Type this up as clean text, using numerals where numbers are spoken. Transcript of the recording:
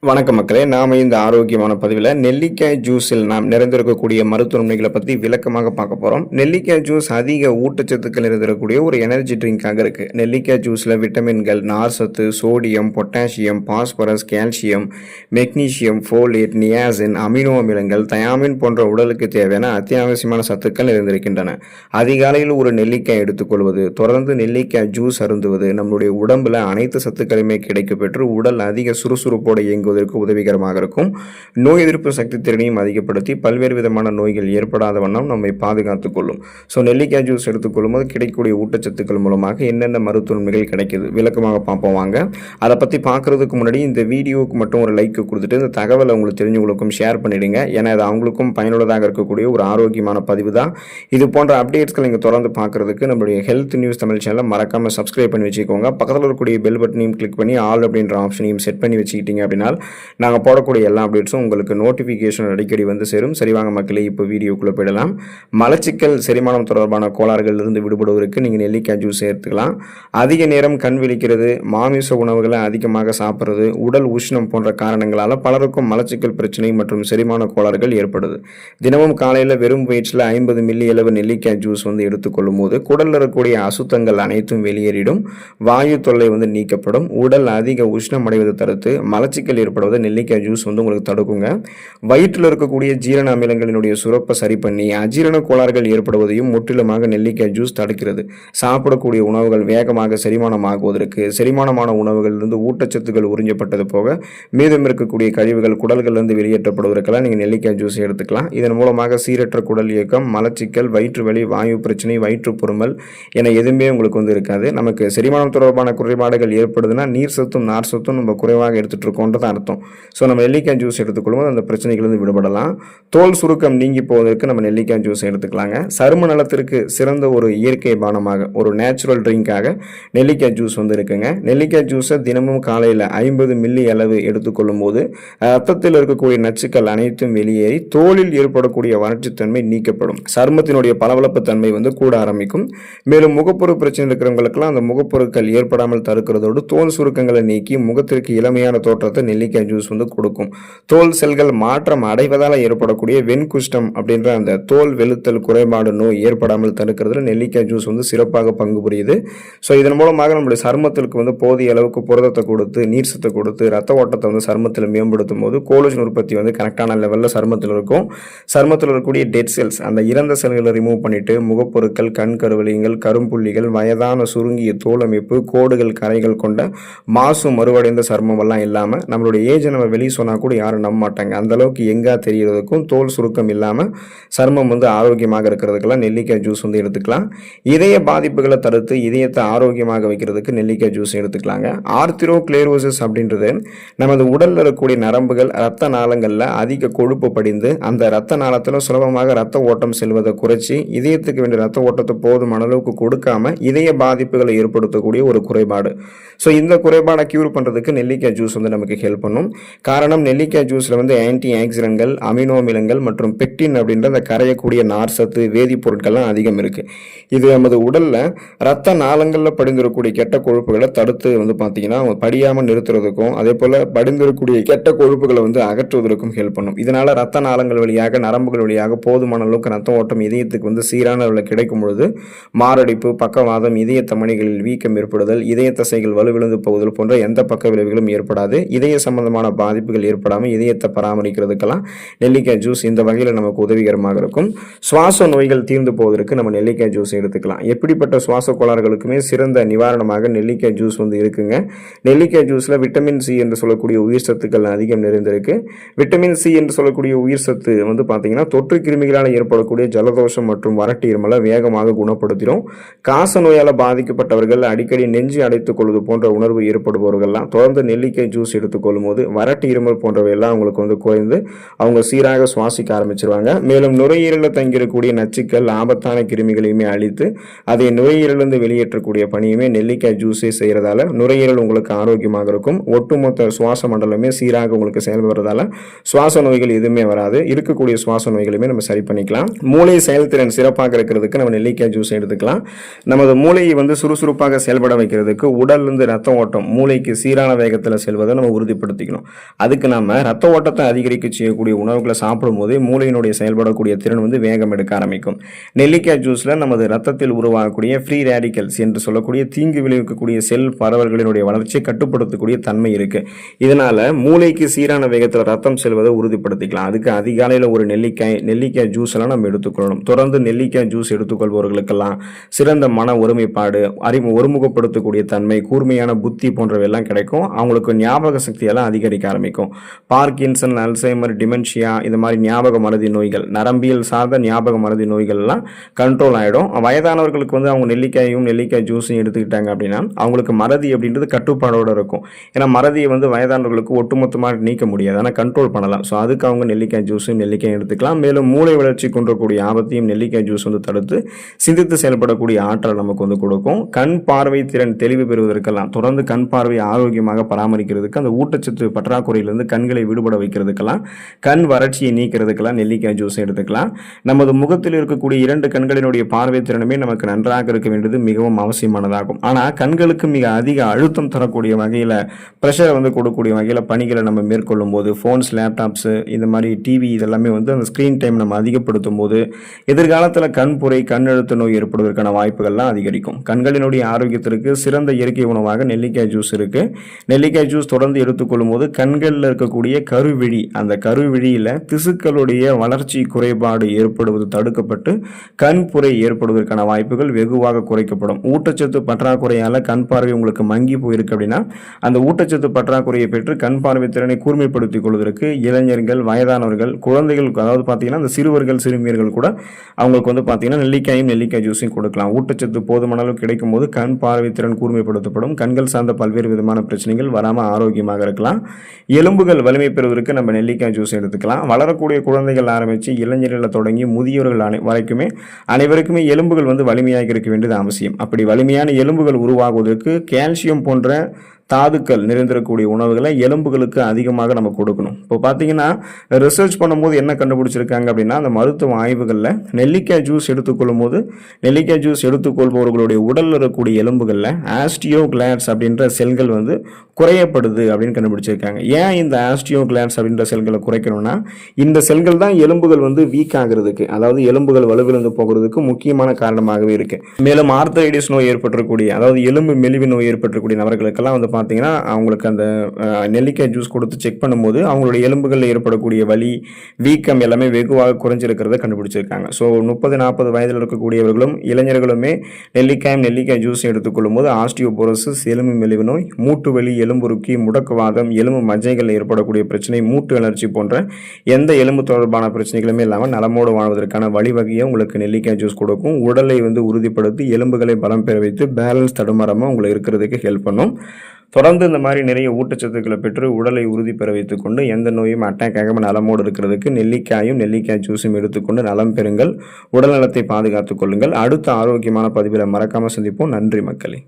வணக்கம் மக்களே, நாம் இந்த ஆரோக்கியமான பதிவில் நெல்லிக்காய் ஜூஸில் நாம் நிறைந்திருக்கக்கூடிய மருத்துவ நன்மைகளை பற்றி விளக்கமாக பார்க்க போகிறோம். நெல்லிக்காய் ஜூஸ் அதிக ஊட்டச்சத்துக்கள் நிறைந்திருக்கக்கூடிய ஒரு எனர்ஜி ட்ரிங்காக இருக்குது. நெல்லிக்காய் ஜூஸில் விட்டமின்கள், நார் சத்து, sodium, potassium, phosphorus, calcium, magnesium, folate, niacin, amino அமிலங்கள், தயாமின் போன்ற உடலுக்கு தேவையான அத்தியாவசியமான சத்துக்கள் நிறைந்திருக்கின்றன. அதிகாலையில் ஒரு நெல்லிக்காய் எடுத்துக்கொள்வது, தொடர்ந்து நெல்லிக்காய் ஜூஸ் அருந்துவது நம்மளுடைய உடம்புல அனைத்து சத்துக்களையுமே கிடைக்கப்பெற்று உடல் அதிக சுறுசுறுப்போடு இயங்குவதற்கு உதவிகரமாக இருக்கும். நோய் எதிர்ப்பு சக்தி திறனையும் அதிகப்படுத்தி பல்வேறு விதமான நோய்கள் ஏற்படாத வண்ணம் நம்மை பாதுகாத்துக் கொள்ளும். ஸோ நெல்லிக்காய் ஜூஸ் எடுத்துக்கொள்ளும் போது கிடைக்கக்கூடிய ஊட்டச்சத்துக்கள் மூலமாக என்னென்ன மருத்துவ நன்மைகள் கிடைக்குது விளக்கமாக பார்ப்போம் வாங்க. அதை பற்றி பார்க்கறதுக்கு முன்னாடி இந்த வீடியோவுக்கு மட்டும் ஒரு லைக் கொடுத்துட்டு இந்த தகவலை உங்களுக்கு தெரிஞ்சவங்களுக்கும் ஷேர் பண்ணிடுங்க. ஏன்னா அது அவங்களுக்கும் பயனுள்ளதாக இருக்கக்கூடிய ஒரு ஆரோக்கியமான பதிவு தான். இது போன்ற அப்டேட்ஸ்கள் நீங்கள் தொடர்ந்து பார்க்கறதுக்கு நம்மளுடைய ஹெல்த் நியூஸ் தமிழ் சேனலை மறக்காமல் சப்ஸ்கிரைப் பண்ணி வச்சுக்கோங்க. பக்கத்தில் இருக்கக்கூடிய பெல் பட்டனையும் கிளிக் பண்ணி ஆல் அப்படின்ற ஆப்ஷனையும் செட் பண்ணி வச்சுக்கிட்டீங்க அப்படின்னா நாங்கள் போடக்கூடிய எல்லா அப்டேட்ஸும் உங்களுக்கு நோட்டிஃபிகேஷன் அடிக்கடி வந்து சேரும். சரி வாங்க மக்களே, இப்போ வீடியோக்குள்ளே போயிடலாம். மலச்சிக்கல், செரிமானம் தொடர்பான கோளாறுகளிலிருந்து விடுபடுவதற்கு நீங்கள் நெல்லிக்காய் ஜூஸ் எடுத்துக்கலாம். அதிக நேரம் கண் விழிக்கிறது, மாமிச உணவுகளை அதிகமாக சாப்பிட்றது, உடல் உஷ்ணம் போன்ற காரணங்களால் பலருக்கும் மலச்சிக்கல் பிரச்சனை மற்றும் செரிமான கோளாறுகள் ஏற்படுது. தினமும் காலையில் வெறும் வயிற்றில் 50 மில்லி அளவு நெல்லிக்காய் ஜூஸ் எடுத்துக்கொள்ளும் போது குடலில் இருக்கக்கூடிய அசுத்தங்கள் அனைத்தும் வெளியேறிடும், வாயு தொல்லை நீக்கப்படும், உடல் அதிக உஷ்ணம் அடைவதை தடுத்து மலச்சிக்கல் ஏற்படுவதை நெல்லிக்காய் ஜூஸ் உங்களுக்கு தடுக்குங்க. வயிற்றில் இருக்கக்கூடிய ஜீரண அமிலங்களினுடைய சுரப்பை சரி பண்ணி அஜீரண கோளாறுகள் ஏற்படுவதையும் முற்றிலுமாக நெல்லிக்காய் ஜூஸ் தடுக்கிறது. சாப்பிடக்கூடிய உணவுகள் வேகமாக செரிமானமாகுவதற்கு, செரிமானமான உணவுகளிலிருந்து ஊட்டச்சத்துக்கள் உறிஞ்சப்பட்டது போக மீதம் இருக்கக்கூடிய கழிவுகள் குடல்களிலிருந்து வெளியேற்றப்படுவதற்கெல்லாம் நீங்கள் நெல்லிக்காய் ஜூஸ் எடுத்துக்கலாம். இதன் மூலமாக சீரற்ற குடல் இயக்கம், மலச்சிக்கல், வயிற்று வலி, வாயு பிரச்சனை, வயிற்று பொறுமல் என எதுவுமே உங்களுக்கு இருக்காது. நமக்கு செரிமானம் தொடர்பான குறைபாடுகள் ஏற்படுதுன்னா நீர் சத்தும் நார் சத்தும் நம்ம குறைவாக எடுத்துட்டு இருக்கோன்றது அர்த்தம். ஸோ நம்ம நெல்லிக்காய் ஜூஸ் எடுத்துக்கொள்ளும்போது அந்த பிரச்சனைகளிலிருந்து விடுபடலாம். தோல் சுருக்கம் நீங்கி போவதற்கு நம்ம நெல்லிக்காய் ஜூஸ் எடுத்துக்கலாங்க. சரும நலத்திற்கு சிறந்த ஒரு இயற்கை பானமாக, ஒரு நேச்சுரல் ட்ரிங்காக நெல்லிக்காய் ஜூஸ் இருக்குங்க. நெல்லிக்காய் ஜூஸை தினமும் காலையில் 50 மில்லி அளவு எடுத்துக்கொள்ளும் போது ரத்தத்தில் இருக்கக்கூடிய நச்சுக்கள் அனைத்தும் வெளியேறி தோலில் ஏற்படக்கூடிய வறட்சித்தன்மை நீக்கப்படும். சருமத்தினுடைய பளபளப்பு தன்மை கூட ஆரம்பிக்கும். மேலும் முகப்பொரு பிரச்சனை இருக்கிறவங்களுக்கெல்லாம் அந்த முகப்பொருட்கள் ஏற்படாமல் தடுக்கிறதோடு தோல் சுருக்கங்களை நீக்கி முகத்திற்கு இளமையான தோற்றத்தை நெல்லிக்காய் ஜூஸ் கொடுக்கும். தோல் செல்கள் மாற்றம் அடைவதால் ஏற்படக்கூடிய வெண்குஷ்டம் அப்படின்ற அந்த தோல் வெளுத்தல் குறைபாடு நோய் ஏற்படாமல் தடுக்கிறதுல நெல்லிக்காய் ஜூஸ் சிறப்பாக பங்கு புரியுது. ஸோ இதன் மூலமாக நம்மளுடைய சருமத்திற்கு போதிய அளவுக்கு புரதத்தை கொடுத்து, நீர் சத்தை கொடுத்து, ரத்த ஓட்டத்தை சருமத்தில் மேம்படுத்தும் போது கோலஜன் உற்பத்தி கரெக்டான லெவலில் சருமத்தில் இருக்கும். சருமத்தில் இருக்கக்கூடிய டெட் செல்ஸ், அந்த இறந்த செல்களை ரிமூவ் பண்ணிட்டு முகப்பொருட்கள், கண் கருவலியங்கள், கரும்புள்ளிகள், வயதான சுருங்கிய தோல் அமைப்பு, கோடுகள், கரைகள் கொண்ட மாசு மறுவடைந்த சருமம் எல்லாம் இல்லாமல் நம்மளுடைய ஏஜை நம்ம வெளியே சொன்னால் கூட யாரும் நம்ப மாட்டாங்க. அந்த அளவுக்கு எங்கா தெரியறதுக்கும் தோல் சுருக்கம் இல்லாமல் சருமம் ஆரோக்கியமாக இருக்கிறதுக்கெல்லாம் நெல்லிக்காய் ஜூஸ் எடுத்துக்கலாம். இதய பாதிப்புகளை தடுத்து இதயத்தை ஆரோக்கியமாக வைக்கிறதுக்கு நெல்லிக்காய் ஜூஸ் எடுத்துக்கலாங்க. ஆர்த்திரோக்ளேரோசிஸ் அப்படின்றது நமது உடலில் இருக்கக்கூடிய நரம்புகள், ரத்த நாளங்களில் அதிக கொழுப்பு படிந்து அந்த ரத்த நாளத்தில் சுலபமாக ரத்த ஓட்டம் செல்வதை குறைச்சி இதயத்துக்கு வேண்டிய ரத்த ஓட்டத்தை போதுமான அளவுக்கு கொடுக்காம இதய பாதிப்புகளை ஏற்படுத்தக்கூடிய ஒரு குறைபாடு. ஸோ இந்த குறைபாடை கியூர் பண்ணுறதுக்கு நெல்லிக்காய் ஜூஸ் நமக்கு ஹெல்ப் பண்ணும். காரணம், நெல்லிக்காய் ஜூஸில் ஆன்டி ஆக்சிடென்ட்கள், அமினோ அமிலங்கள் மற்றும் பெக்டின் அப்படின்ற அந்த கரையக்கூடிய நார் சத்து வேதிப்பொருட்கள்லாம் அதிகம் இருக்குது. இது நமது உடலில் ரத்த நாளங்களில் படிந்திருக்கக்கூடிய கெட்ட கொழுப்புகளை தடுத்து பார்த்தீங்கன்னா படியாமல் நிறுத்துறதுக்கும், அதே போல் படிந்திருக்கக்கூடிய கெட்ட கொழுப்புகளை அகற்றுவதற்கும் ஹெல்ப் பண்ணும். இதனால் ரத்த நாளங்கள் வழியாக, நரம்புகள் வழியாக போதுமான அளவுக்கு ரத்த ஓட்டம் இதயத்துக்கு சீரான அளவில் கிடைக்கும் பொழுது மாரடைப்பு, பக்கவாதம், இதய தமனிகளில் வீக்கம் ஏற்படுதல், இதய தசைகள் வலுவிழந்து போகுதல் போன்ற எந்த பக்க விளைவுகளும் ஏற்படாது. இதய சம்பந்தமான பாதிப்புகள் ஏற்படாமல் இதயத்தை பராமரிக்கிறதுக்கெல்லாம் நெல்லிக்காய் ஜூஸ் இந்த வகையில் நமக்கு உதவிகரமாக இருக்கும். சுவாச நோய்கள் தீர்ந்து போவதற்கு நம்ம நெல்லிக்காய் ஜூஸ் எடுத்துக்கலாம். எப்படிப்பட்ட சுவாச கோளாறுகளுக்குமே சிறந்த நிவாரணமாக நெல்லிக்காய் ஜூஸ் இருக்குங்க. நெல்லிக்காய் ஜூஸில் விட்டமின் சி என்று சொல்லக்கூடிய உயிர் சத்துக்கள் அதிகம் நிறைந்திருக்கு. விட்டமின் சி என்று சொல்லக்கூடிய உயிர் சத்து பார்த்தீங்கன்னா தொற்று கிருமிகளால் ஏற்படக்கூடிய ஜலதோஷம் மற்றும் வறட்டு இருமலை வேகமாக குணப்படுத்திடும். காச நோயால் பாதிக்கப்பட்டவர்கள், அடிக்கடி நெஞ்சு அடைத்துக் கொள்வது போன்ற உணர்வு ஏற்படுபவர்கள்லாம் தொடர்ந்து நெல்லிக்காய் ஜூஸ் எடுத்துக்கொள்ளும் போது வறட்டு இருமல் போன்றவை எல்லாம் அவங்களுக்கு குறைந்து அவங்க சீராக சுவாசிக்க ஆரம்பிச்சிருவாங்க. மேலும் நுரையீரலில் தங்கியிருக்கக்கூடிய நச்சுக்கள், ஆபத்தான கிருமிகளையுமே அழித்து அதை நுரையீரலிருந்து வெளியேற்றக்கூடிய பணியுமே நெல்லிக்காய் ஜூஸே செய்கிறதால நுரையீரல் உங்களுக்கு ஆரோக்கியமாக இருக்கும். ஒட்டுமொத்த சுவாச மண்டலமே சீராக உங்களுக்கு செயல்படுறதால சுவாச நோய்கள் எதுவுமே வராது. இருக்கக்கூடிய சுவாச நோய்களுமே நம்ம சரி பண்ணிக்கலாம். மூளை செயல்திறன் சிறப்பாக இருக்கிறதுக்கு நம்ம நெல்லிக்காய் ஜூஸ் எடுத்துக்கலாம். நமது மூளையை சுறுசுறுப்பாக செயல்பட வைக்கிறதுக்கு உடலிருந்து ரத்த ஓட்டம் மூளைக்கு சீரான வேகத்தில் செல்வதை நம்ம உறுதிப்படுத்த ஊக்கப்படுத்திக்கணும். அதுக்கு நம்ம ரத்த ஓட்டத்தை அதிகரிக்க செய்யக்கூடிய உணவுகளை சாப்பிடும்போது மூளையினுடைய செயல்படக்கூடிய திறன் வந்து வேகம் எடுக்க ஆரம்பிக்கும். நெல்லிக்காய் ஜூஸில் நமது ரத்தத்தில் உருவாகக்கூடிய ஃப்ரீ ரேடிக்கல்ஸ் என்று சொல்லக்கூடிய தீங்கு விளைவிக்கக்கூடிய செல் பரவல்களினுடைய வளர்ச்சியை கட்டுப்படுத்தக்கூடிய தன்மை இருக்கு. இதனால மூளைக்கு சீரான வேகத்தில் ரத்தம் செல்வதை உறுதிப்படுத்திக்கலாம். அதுக்கு அதிகாலையில் ஒரு நெல்லிக்காய் ஜூஸ் எல்லாம் நம்ம எடுத்துக்கொள்ளணும். தொடர்ந்து நெல்லிக்காய் ஜூஸ் எடுத்துக்கொள்பவர்களுக்கெல்லாம் சிறந்த மன ஒருமைப்பாடு, ஒருமுகப்படுத்தக்கூடிய தன்மை, கூர்மையான புத்தி போன்றவையெல்லாம் கிடைக்கும். அவங்களுக்கு ஞாபக சக்தியெல்லாம் அதிகரிக்க ஆரம்பிக்கும். பார்க்கின்சன், அல்சைமர், டிமென்ஷியா இது மாதிரி ஞாபக மறதி நோய்கள், நரம்பியல் சார்ந்த ஞாபக மறதி நோய்கள் எல்லாம் கண்ட்ரோல் ஆகிடும். வயதானவர்களுக்கு வந்து அவங்க நெல்லிக்காய் ஜூஸையும் எடுத்துக்கிட்டாங்க அப்படின்னா அவங்களுக்கு மறதி அப்படின்றது கட்டுப்பாடோடு இருக்கும். ஏன்னா மறதியை வந்து வயதானவர்களுக்கு ஒட்டுமொத்தமாக நீக்க முடியாது, ஆனால் கண்ட்ரோல் பண்ணலாம். ஸோ அதுக்கு அவங்க நெல்லிக்காய் ஜூஸையும் நெல்லிக்காய் எடுத்துக்கலாம். மேலும் மூளை வளர்ச்சி கொண்டக்கூடிய ஆபத்தையும் நெல்லிக்காய் ஜூஸ் வந்து தடுத்து சிந்தித்து செயல்படக்கூடிய ஆற்றல் நமக்கு வந்து கொடுக்கும். கண் பார்வை திறன் தெளிவு பெறுவதற்கெல்லாம், தொடர்ந்து கண் பார்வை ஆரோக்கியமாக பராமரிக்கிறதுக்கு, அந்த ஊட்டச்சத்து பற்றாக்குறையிலிருந்து கண்களை விடுபட வைக்கிறதுக்கெல்லாம், கண் வறட்சியை நீக்கிறதுக்கெல்லாம் நெல்லிக்காய் ஜூஸ் எடுத்துக்கலாம். நமது முகத்தில் இருக்கக்கூடிய 2 கண்களினுடைய பார்வை திறனுமே நமக்கு நன்றாக இருக்க வேண்டியது மிகவும் அவசியமானதாகும். ஆனால் கண்களுக்கு மிக அதிக அழுத்தம் தரக்கூடிய வகையில், ப்ரெஷரை வந்து கொடுக்கக்கூடிய வகையில் பணிகளை நம்ம மேற்கொள்ளும் போது, ஃபோன்ஸ், லேப்டாப்ஸு இந்த மாதிரி டிவி இதெல்லாமே வந்து அந்த ஸ்க்ரீன் டைம் நம்ம அதிகப்படுத்தும் போது எதிர்காலத்தில் கண்புரை, கண் அழுத்த நோய் ஏற்படுவதற்கான வாய்ப்புகள்லாம் அதிகரிக்கும். கண்களினுடைய ஆரோக்கியத்திற்கு சிறந்த இயற்கை உணவாக நெல்லிக்காய் ஜூஸ் இருக்கு. நெல்லிக்காய் ஜூஸ் தொடர்ந்து எடுத்துக்கொள்ளும் போது கண்களில் இருக்கக்கூடிய கருவிழி, அந்த கருவிழியில் திசுக்களுடைய வளர்ச்சி குறைபாடு ஏற்படுவது தடுக்கப்பட்டு கண்புரை ஏற்படுவதற்கான வாய்ப்புகள் வெகுவாக குறைக்கப்படும். ஊட்டச்சத்து பற்றாக்குறையால் கண் பார்வை உங்களுக்கு மங்கி போயிருக்கு அப்படின்னா அந்த ஊட்டச்சத்து பற்றாக்குறையை பெற்று கண் பார்வை திறனை கூர்மைப்படுத்திக் கொள்வதற்கு இளைஞர்கள், வயதானவர்கள், குழந்தைகள், அதாவது பார்த்தீங்கன்னா அந்த சிறுவர்கள், சிறுமியர்கள் கூட அவங்களுக்கு வந்து பார்த்தீங்கன்னா நெல்லிக்காய் ஜூஸையும் கொடுக்கலாம். ஊட்டச்சத்து போதுமான அளவு கிடைக்கும் போது கண் பார்வை திறன் கூர்மைப்படுத்தப்படும். கண்கள் சார்ந்த பல்வேறு விதமான பிரச்சனைகள் வராமல் ஆரோக்கியமாக இருக்கலாம். எலும்புகள் வலிமை பெறுவதற்கு நம்ம நெல்லிக்காய் ஜூஸ் எடுத்துக்கலாம். வளரக்கூடிய குழந்தைகள் ஆரம்பித்து இளைஞர்களை தொடங்கி முதியோர்கள் வரைக்குமே அனைவருக்குமே எலும்புகள் வந்து வலிமையாக இருக்க வேண்டியது அவசியம். அப்படி வலிமையான எலும்புகள் உருவாகுவதற்கு கால்சியம் போன்ற தாதுக்கள் நிறைந்திருக்கக்கூடிய உணவுகளை எலும்புகளுக்கு அதிகமாக நம்ம கொடுக்கணும். இப்போ பார்த்தீங்கன்னா ரிசர்ச் பண்ணும்போது என்ன கண்டுபிடிச்சிருக்காங்க அப்படின்னா, அந்த மருத்துவ ஆய்வுகளில் நெல்லிக்காய் ஜூஸ் எடுத்துக்கொள்ளும் போது நெல்லிக்காய் ஜூஸ் எடுத்துக்கொள்பவர்களுடைய உடலில் இருக்கக்கூடிய எலும்புகளில் ஆஸ்டியோகிளாட்ஸ் அப்படின்ற செல்கள் வந்து குறையப்படுது அப்படின்னு கண்டுபிடிச்சிருக்காங்க. ஏன் இந்த ஆஸ்டியோகிளாட்ஸ் அப்படின்ற செல்களை குறைக்கணும்னா, இந்த செல்கள் தான் எலும்புகள் வந்து வீக் ஆகிறதுக்கு, அதாவது எலும்புகள் வலுவிழந்து போகிறதுக்கு முக்கியமான காரணமாகவே இருக்கு. மேலும் ஆர்த்தரைட்டிஸ் நோய் ஏற்பட்டிருக்கக்கூடிய, அதாவது எலும்பு மெலிவு நோய் ஏற்பட்டிருக்கக்கூடிய நபர்களுக்கெல்லாம் வந்து பார்த்தீங்கன்னா அவங்களுக்கு அந்த நெல்லிக்காய் ஜூஸ் கொடுத்து செக் பண்ணும்போது அவங்களுடைய எலும்புகளில் ஏற்படக்கூடிய வலி, வீக்கம் எல்லாமே வெகுவாக குறைஞ்சிருக்கிறத கண்டுபிடிச்சிருக்காங்க. ஸோ 30-40 வயதில் இருக்கக்கூடியவர்களும் இளைஞர்களுமே நெல்லிக்காய் ஜூஸ் எடுத்துக்கொள்ளும் போது ஆஸ்டியோபோரோசிஸ், எலும்பு மெலிவு நோய், மூட்டு வலி, எலும்புருக்கி, முடக்குவாதம், எலும்பு மஜ்ஜைகளில் ஏற்படக்கூடிய பிரச்சனை, மூட்டு வளர்ச்சி போன்ற எந்த எலும்பு தொடர்பான பிரச்சனைகளுமே இல்லாமல் நலமோடு வாழ்வதற்கான வழிவகையை உங்களுக்கு நெல்லிக்காய் ஜூஸ் கொடுக்கும். உடலை வந்து உறுதிப்படுத்தி எலும்புகளை பலம் பெற வைத்து பேலன்ஸ் தடுமாறாமல் உங்களை இருக்கிறதுக்கு ஹெல்ப் பண்ணும். தொடர்ந்து இந்த மாதிரி நிறைய ஊட்டச்சத்துக்களை பெற்று உடலை உறுதி பெற வைத்துக் கொண்டு எந்த நோயும் அட்டாக் ஆகாமல் நலமோடு இருக்கிறதுக்கு நெல்லிக்காய் ஜூஸும் எடுத்துக்கொண்டு நலம் பெறுங்கள். உடல் நலத்தை பாதுகாத்துக் கொள்ளுங்கள். அடுத்த ஆரோக்கியமான பதிவில் மறக்காமல் சந்திப்போம். நன்றி மக்களே.